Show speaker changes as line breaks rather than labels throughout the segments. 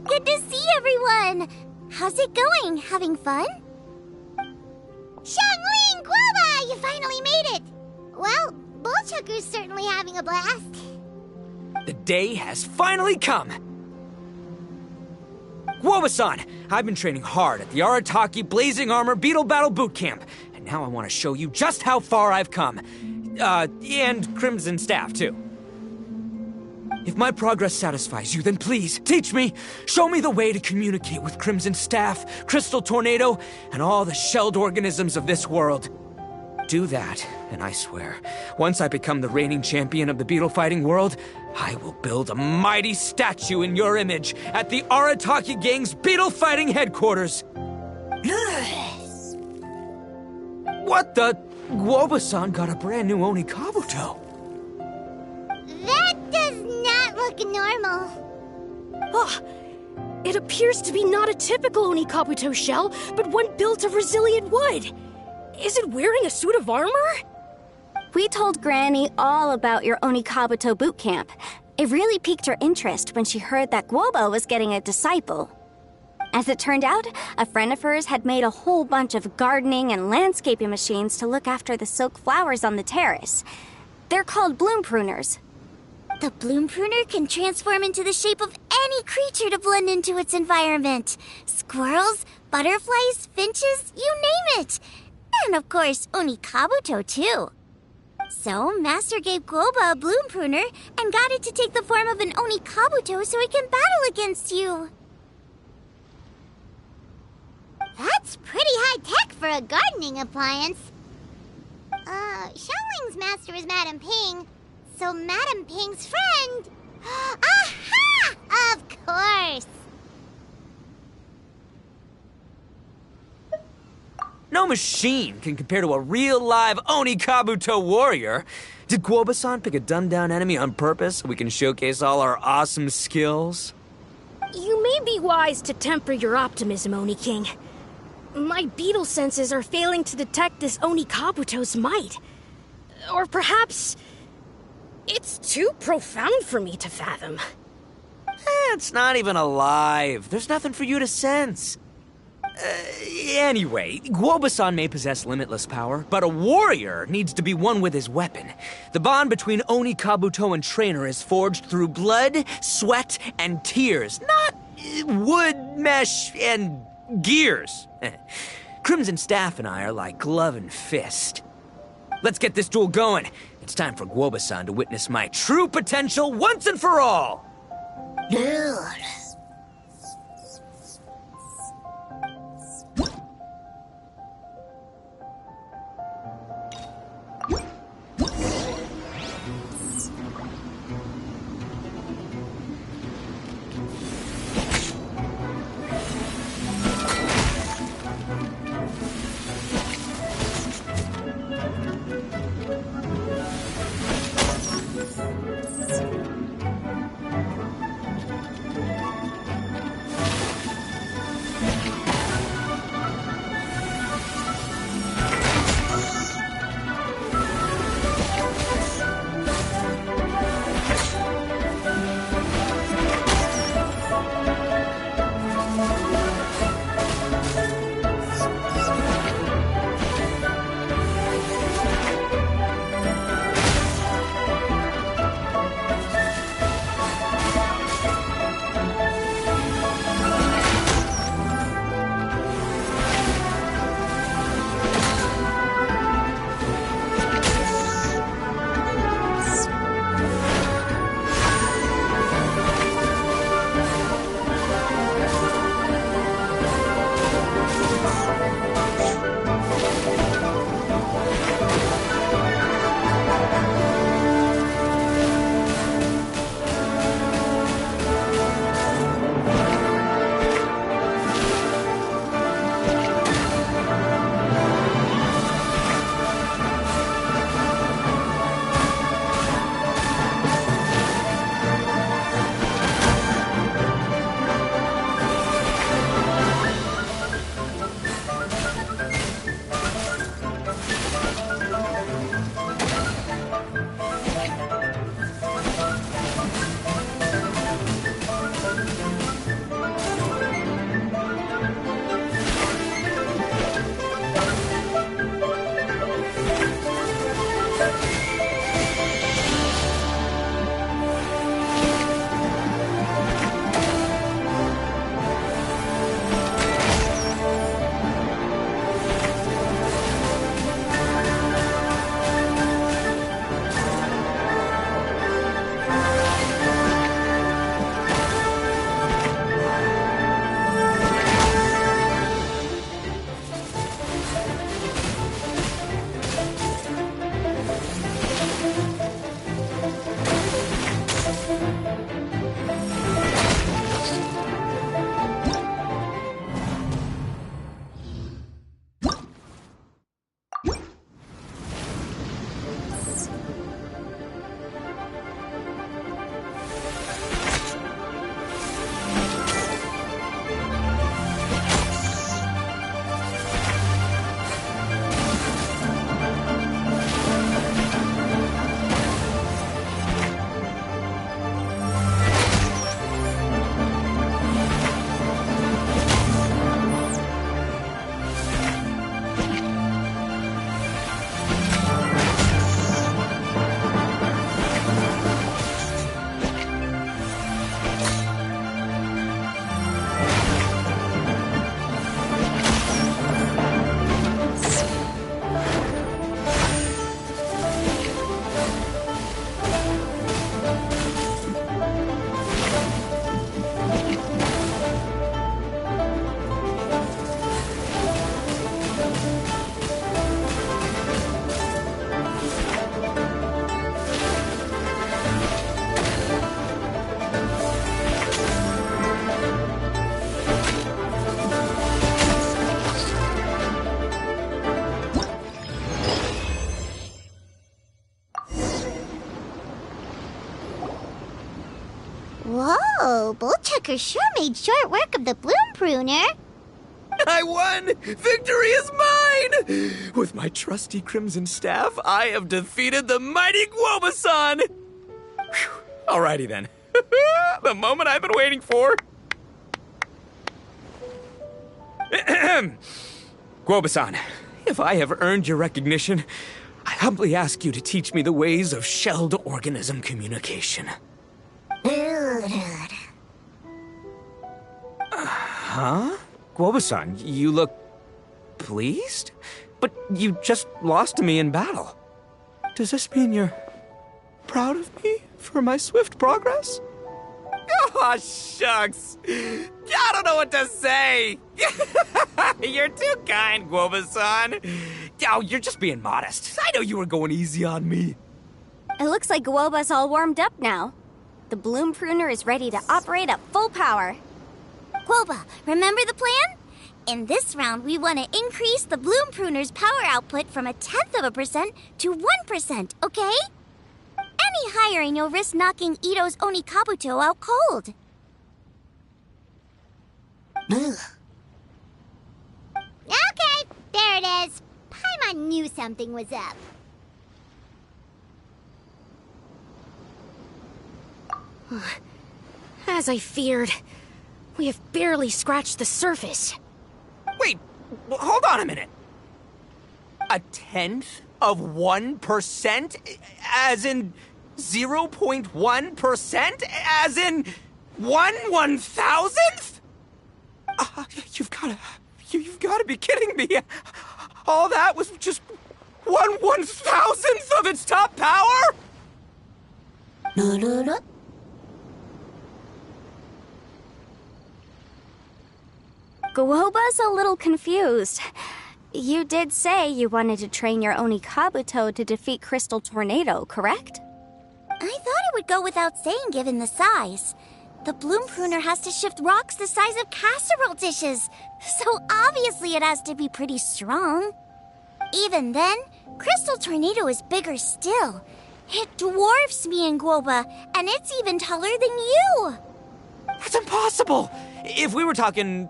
Good to see everyone! How's it going? Having fun? Xiangling Guoba! You finally made it! Well, Bullchucker's certainly having a blast.
The day has finally come! Guoba-san! I've been training hard at the Arataki Blazing Armor Beetle Battle Boot Camp, and now I want to show you just how far I've come. And Crimson Staff, too. If my progress satisfies you, then please, teach me! Show me the way to communicate with Crimson Staff, Crystal Tornado, and all the shelled organisms of this world. Do that, and I swear, once I become the reigning champion of the beetle fighting world, I will build a mighty statue in your image at the Arataki Gang's beetle fighting headquarters. What the? Guoba-san got a brand new Oni Kabuto.
That does not look normal.
Oh, it appears to be not a typical Oni Kabuto shell, but one built of resilient wood. Is it wearing a suit of armor?
We told Granny all about your Oni Kabuto boot camp. It really piqued her interest when she heard that Guoba was getting a disciple. As it turned out, a friend of hers had made a whole bunch of gardening and landscaping machines to look after the silk flowers on the terrace. They're called bloom pruners.
The bloom pruner can transform into the shape of any creature to blend into its environment. Squirrels, butterflies, finches, you name it. And of course, Oni Kabuto too. So, Master gave Guoba a bloom pruner and got it to take the form of an Oni Kabuto so it can battle against you. That's pretty high-tech for a gardening appliance. Xiangling's master is Madame Ping, so Madame Ping's friend... Aha! Of course!
No machine can compare to a real live Oni Kabuto warrior. Did Guoba-san pick a dumbed-down enemy on purpose so we can showcase all our awesome skills?
You may be wise to temper your optimism, Oni King. My beetle senses are failing to detect this Oni Kabuto's might. Or perhaps... it's too profound for me to fathom.
It's not even alive. There's nothing for you to sense. Anyway, Guoba-san may possess limitless power, but a warrior needs to be one with his weapon. The bond between Oni Kabuto and trainer is forged through blood, sweat, and tears, not wood, mesh, and gears. Crimson Staff and I are like glove and fist. Let's get this duel going. It's time for Guoba-san to witness my true potential once and for all.
Whoa, Bullchucker sure made short work of the Bloom Pruner.
I won! Victory is mine! With my trusty Crimson Staff, I have defeated the mighty Guoba-san! Whew. Alrighty then. The moment I've been waiting for. Guoba-san, if I have earned your recognition, I humbly ask you to teach me the ways of shelled organism communication. Huh? Guoba-san, you look pleased? But you just lost to me in battle. Does this mean you're proud of me for my swift progress? Oh, shucks. I don't know what to say. You're too kind, Guoba-san. Oh, you're just being modest. I know you were going easy on me.
It looks like Guoba's all warmed up now. The Bloom Pruner is ready to operate at full power.
Guoba, remember the plan? In this round, we want to increase the Bloom Pruner's power output from 0.1% to 1%, okay? Any higher and you'll risk knocking Ito's Oni Kabuto out cold. Okay, there it is. Paimon knew something was up.
As I feared, we have barely scratched the surface.
Wait, hold on a minute. 0.1%? As in 0.1%? As in 1/1000th? You've gotta be kidding me. All that was just 1/1000th of its top power?
Guoba's a little confused. You did say you wanted to train your Oni Kabuto to defeat Crystal Tornado, correct?
I thought it would go without saying given the size. The Bloom Pruner has to shift rocks the size of casserole dishes, so obviously it has to be pretty strong. Even then, Crystal Tornado is bigger still. It dwarfs me and Guoba, and it's even taller than you.
That's impossible! If we were talking,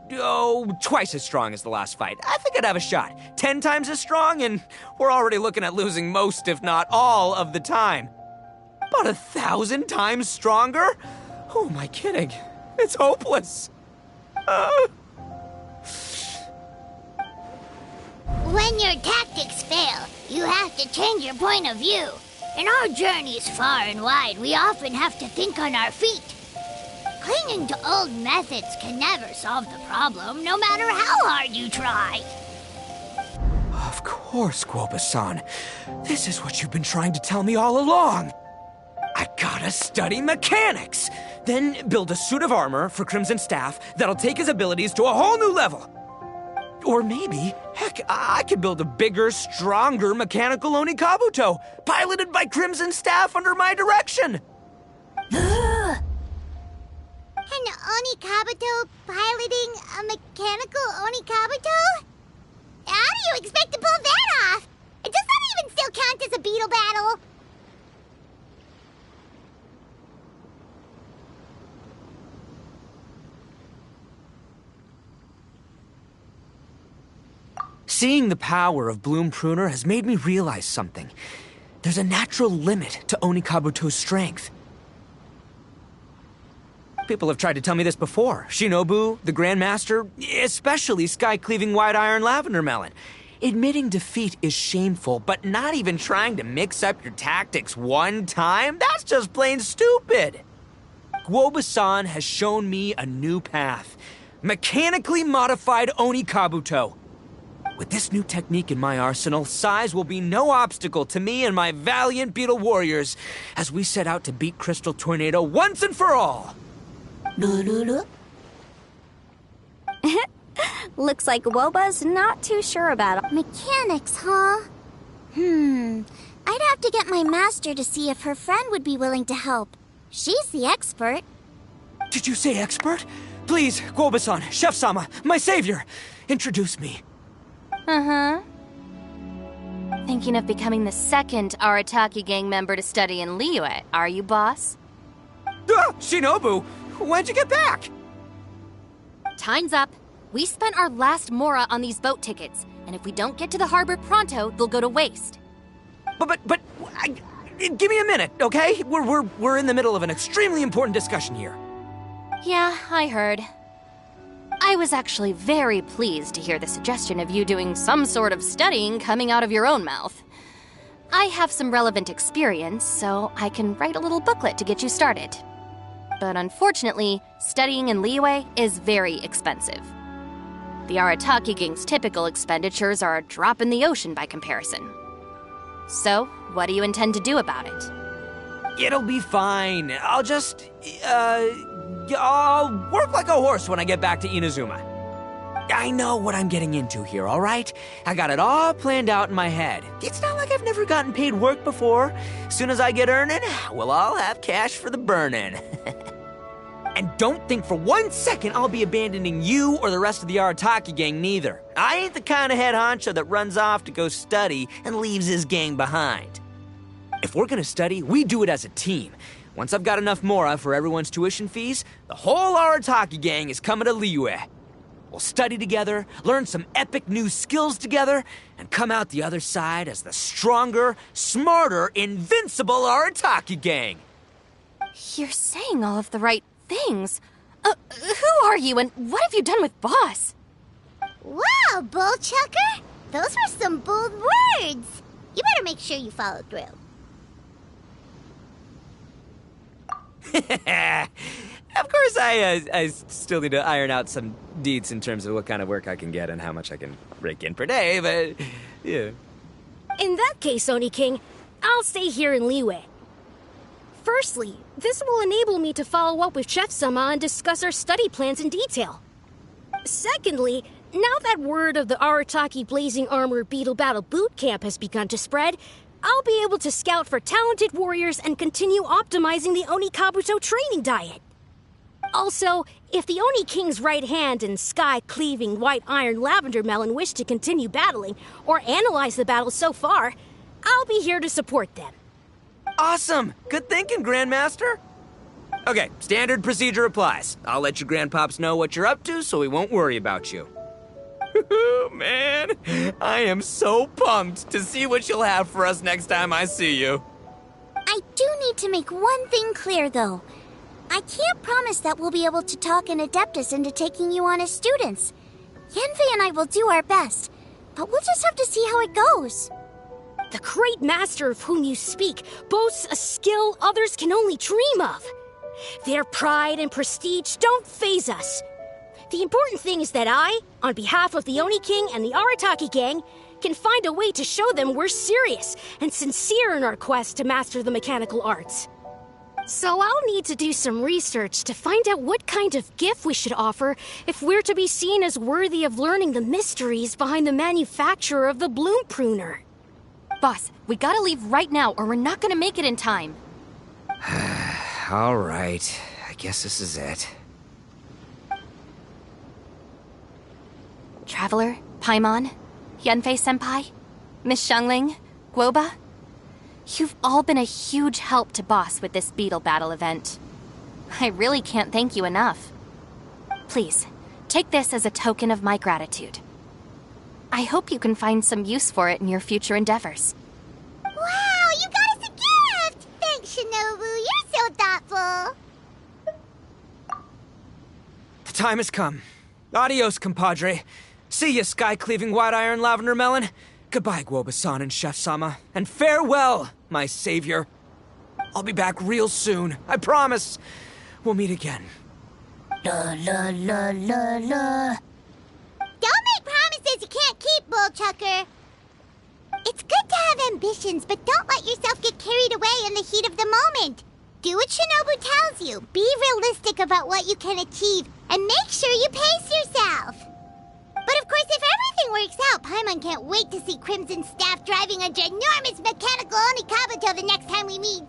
twice as strong as the last fight, I think I'd have a shot. 10 times as strong, and we're already looking at losing most, if not all, of the time. But 1,000 times stronger? Who am I kidding? It's hopeless.
When your tactics fail, you have to change your point of view. In our journeys far and wide, we often have to think on our feet. Clinging to old methods can never solve the problem, no matter how hard you try.
Of course, Guoba-san. This is what you've been trying to tell me all along. I gotta study mechanics, then build a suit of armor for Crimson Staff that'll take his abilities to a whole new level. Or maybe, heck, I could build a bigger, stronger mechanical Oni Kabuto, piloted by Crimson Staff under my direction.
An Oni Kabuto piloting a mechanical Oni Kabuto? How do you expect to pull that off? Does that even still count as a beetle battle?
Seeing the power of Bloom Pruner has made me realize something. There's a natural limit to Oni Kabuto's strength. People have tried to tell me this before. Shinobu, the Grandmaster, especially Sky-Cleaving White Iron Lavender Melon. Admitting defeat is shameful, but not even trying to mix up your tactics one time? That's just plain stupid! Guoba-san has shown me a new path. Mechanically modified Oni Kabuto. With this new technique in my arsenal, size will be no obstacle to me and my valiant beetle warriors as we set out to beat Crystal Tornado once and for all!
Looks like Guoba's not too sure about it.
Mechanics, huh? I'd have to get my master to see if her friend would be willing to help. She's the expert.
Did you say expert? Please, Guoba-san, Chef-sama, my savior, introduce me.
Thinking of becoming the second Arataki gang member to study in Liyue, are you, boss?
Shinobu, when'd you get back?
Time's up. We spent our last mora on these boat tickets, and if we don't get to the harbor pronto, they'll go to waste.
Give me a minute, okay? We're in the middle of an extremely important discussion here.
Yeah, I heard. I was actually very pleased to hear the suggestion of you doing some sort of studying coming out of your own mouth. I have some relevant experience, so I can write a little booklet to get you started. But unfortunately, studying in Liyue is very expensive. The Arataki gang's typical expenditures are a drop in the ocean by comparison. So, what do you intend to do about it?
It'll be fine. I'll just, I'll work like a horse when I get back to Inazuma. I know what I'm getting into here, all right? I got it all planned out in my head. It's not like I've never gotten paid work before. As soon as I get earning, we'll all have cash for the burning. And don't think for 1 second I'll be abandoning you or the rest of the Arataki gang neither. I ain't the kind of head honcho that runs off to go study and leaves his gang behind. If we're gonna study, we do it as a team. Once I've got enough mora for everyone's tuition fees, the whole Arataki gang is coming to Liyue. We'll study together, learn some epic new skills together, and come out the other side as the stronger, smarter, invincible Arataki gang.
You're saying all of the right things. Who are you and what have you done with Boss?
Wow, Bullchucker! Those were some bold words! You better make sure you follow through.
Of course, I still need to iron out some deets in terms of what kind of work I can get and how much I can rake in per day, but yeah.
In that case, Oni King, I'll stay here in Liyue. Firstly, this will enable me to follow up with Chef Sama and discuss our study plans in detail. Secondly, now that word of the Arataki Blazing Armor Beetle Battle Boot Camp has begun to spread, I'll be able to scout for talented warriors and continue optimizing the Oni Kabuto training diet. Also, if the Oni King's right hand and sky-cleaving white iron lavender melon wish to continue battling or analyze the battle so far, I'll be here to support them.
Awesome! Good thinking, Grandmaster! Okay, standard procedure applies. I'll let your grandpops know what you're up to so we won't worry about you. Man, I am so pumped to see what you'll have for us next time I see you.
I do need to make one thing clear, though. I can't promise that we'll be able to talk an Adeptus into taking you on as students. Yanfei and I will do our best, but we'll just have to see how it goes.
The great master of whom you speak boasts a skill others can only dream of. Their pride and prestige don't faze us. The important thing is that I, on behalf of the Oni King and the Arataki gang, can find a way to show them we're serious and sincere in our quest to master the mechanical arts. So I'll need to do some research to find out what kind of gift we should offer if we're to be seen as worthy of learning the mysteries behind the manufacture of the bloom pruner.
Boss, we gotta leave right now or we're not gonna make it in time.
All right, I guess this is it.
Traveler, Paimon, Yanfei-senpai, Miss Xiangling, Guoba. You've all been a huge help to Boss with this beetle battle event. I really can't thank you enough. Please, take this as a token of my gratitude. I hope you can find some use for it in your future endeavors.
Wow, you got us a gift! Thanks, Shinobu. You're so thoughtful.
The time has come. Adios, compadre. See ya, sky-cleaving white iron lavender melon. Goodbye, Guoba-san and Chef Sama. And farewell, my savior. I'll be back real soon. I promise. We'll meet again.
La la la la la. Don't make promises you can't keep, Bullchucker. It's good to have ambitions, but don't let yourself get carried away in the heat of the moment. Do what Shinobu tells you. Be realistic about what you can achieve, and make sure you pace yourself. But of course, if everything works out, Paimon can't wait to see Crimson Staff driving a ginormous mechanical Onikabuto the next time we meet.